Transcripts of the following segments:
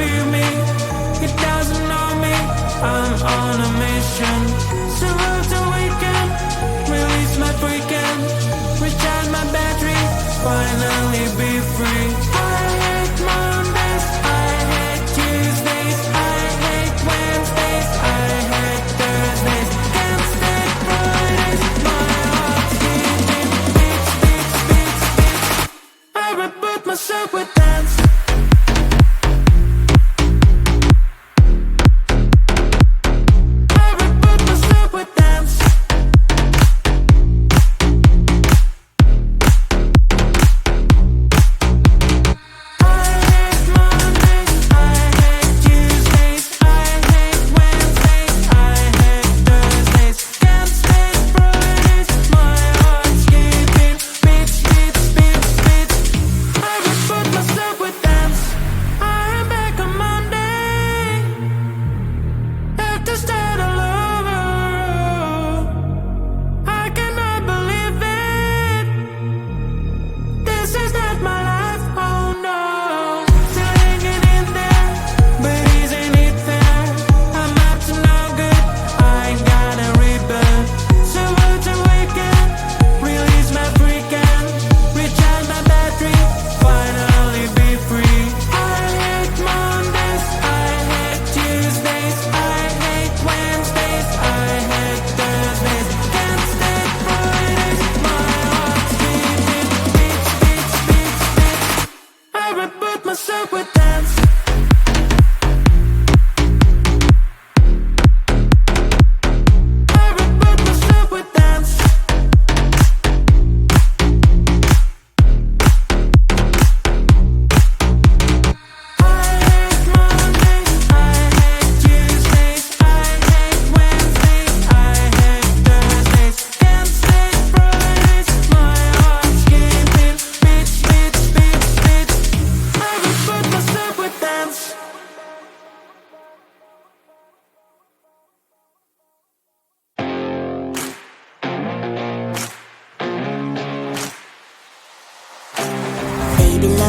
feel me, it doesn't know me. I'm on a mission, so to weekend, release my freaking, recharge my battery, finally be free. I hate Mondays, I hate Tuesdays, I hate Wednesdays, I hate Thursdays, can't stand Fridays, my heart's beating, beats, beats, beats, beats. I reboot myself with dance.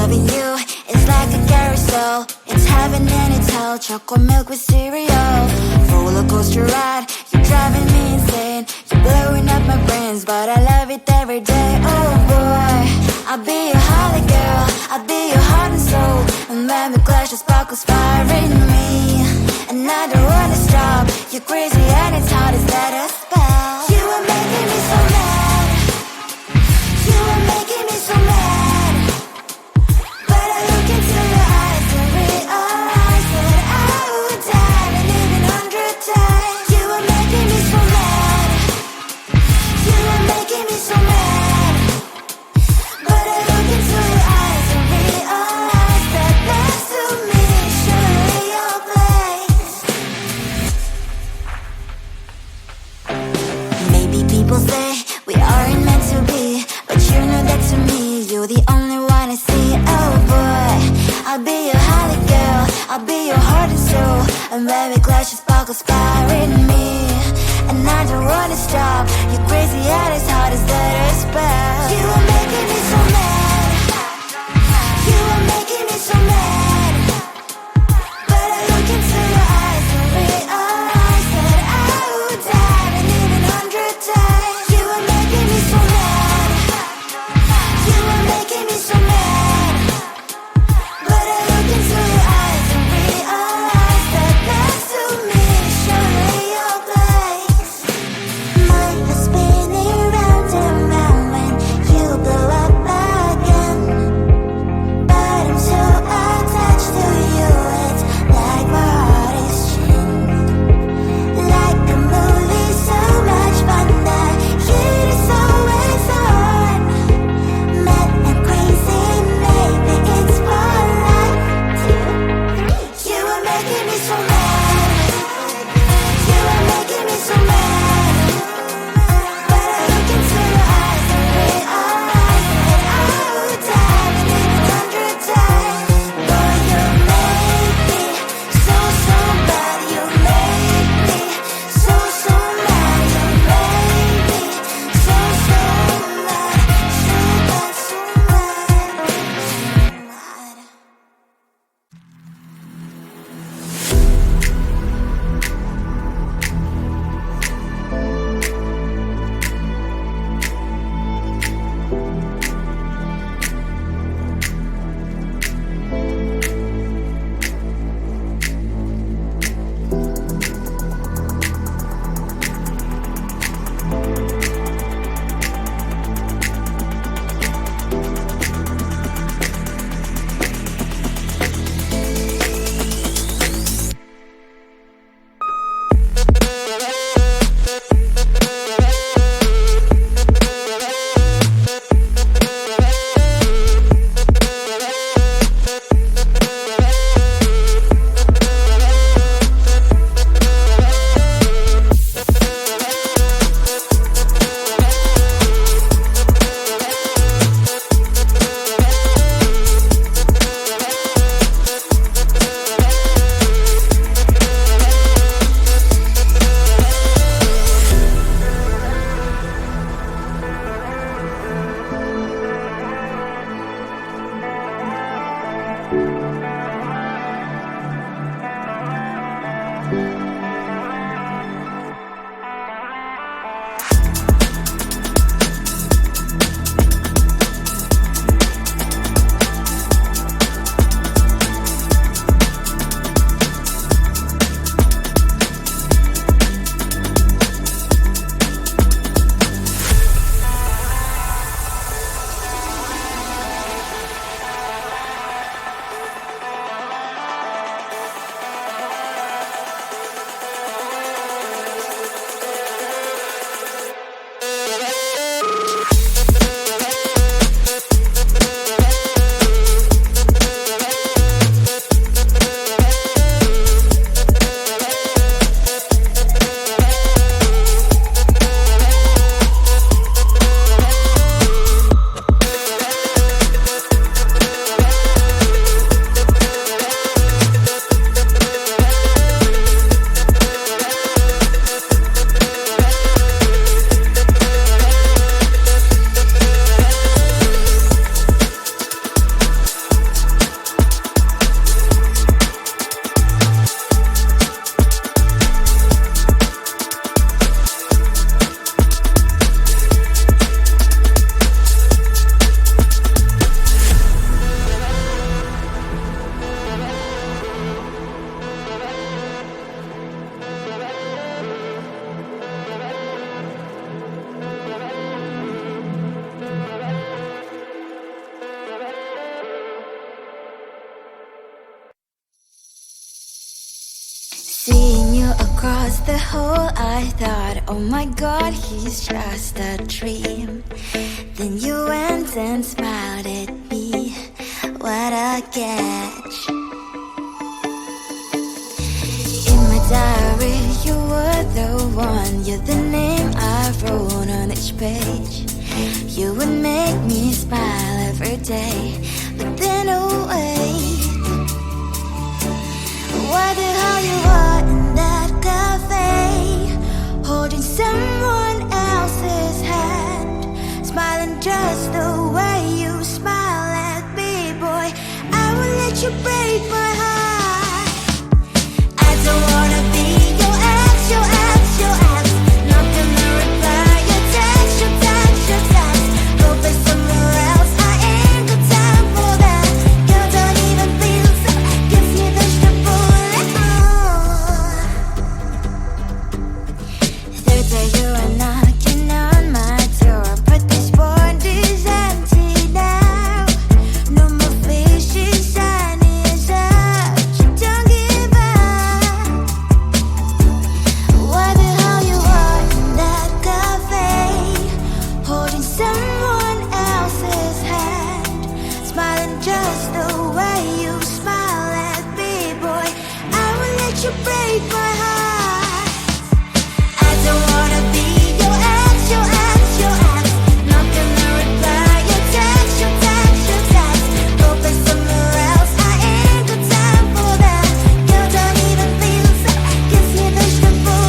Loving you is like a carousel. It's heaven and it's hell. Chocolate milk with cereal. Roller coaster ride. You're driving me insane. You're blowing up my brains, but I love it every day. Oh boy, I'll be your holly girl. I'll be your heart and soul. And when we clash, the sparkles fire in me. And I don't wanna stop. You're crazy and it's hard as that a spell. You are making me so mad. You are making me so mad. People say we aren't meant to be, but you know that to me, you're the only one I see. Oh boy, I'll be your holly girl. I'll be your heart and soul. And when we clash, the sparkles fire in me. And I don't wanna stop. You're crazy and as hard as that a spell. You are making me so mad. You are making me so mad. But I look into your eyes and realize that I would die and even 100 times. You are making me so mad. You are making me so mad. But I look into your eyes and realize that next to me is surely your place. Mind is spinning round and Seeing you across the hall, I thought, oh my god, he's just a dream. Then you went and smiled at me. What a catch. In my diary, you were the one. You're the name I wrote on each page. You would make me smile every day. But then, oh wait, why the hell you are in that cafe, holding someone else's hand, smiling just the way you smile at me, boy. I will let you break my heart. I don't wanna be your ex, your ex, your ex. Not gonna reply your text, your text, your text. Go play somewhere else, I ain't got time for that. You don't even feel so, gives me vegetable. Third day you are knocking on my door, but this board is empty now. No more fishes, sun is up. You don't give up. Why the hell you are in that cafe, holding someone else's hand, smiling just the way you smile at me, boy. I will let you break my heart. I don't wanna be your ex, your ex, your ex. Not gonna reply your text, your text, your text. Go play somewhere else, I ain't got time for that. You don't even feel so, gives me vegetable.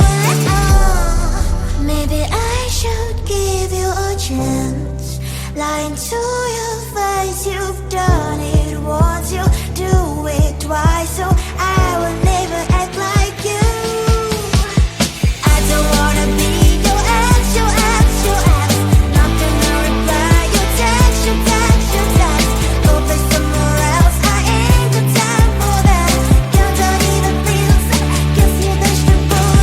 Maybe I should give you a chance. Lying to your face, you've done it once, you do it twice, so I will never act like you. I don't wanna be your ex, your ex, your ex. Not gonna reply your text, your text, your text. Go play somewhere else, I ain't got time for that. You don't even feel so, gives me vegetable.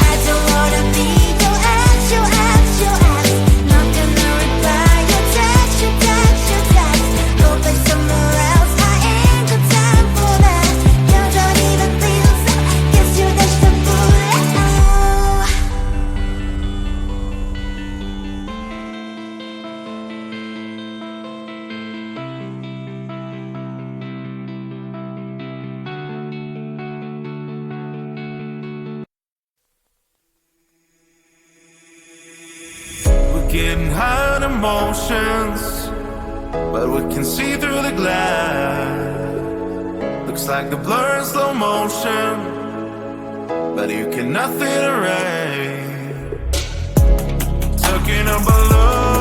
I don't wanna be your ex, your ex, your ex. Not gonna reply your text, your text, your text. Go play somewhere else, I ain't got time for that. You don't even feel so, gives you vegetable. We're getting high on emotions, but we can see through the glass. Looks like the blur in slow motion, but you cannot fade away. Tucking up our love,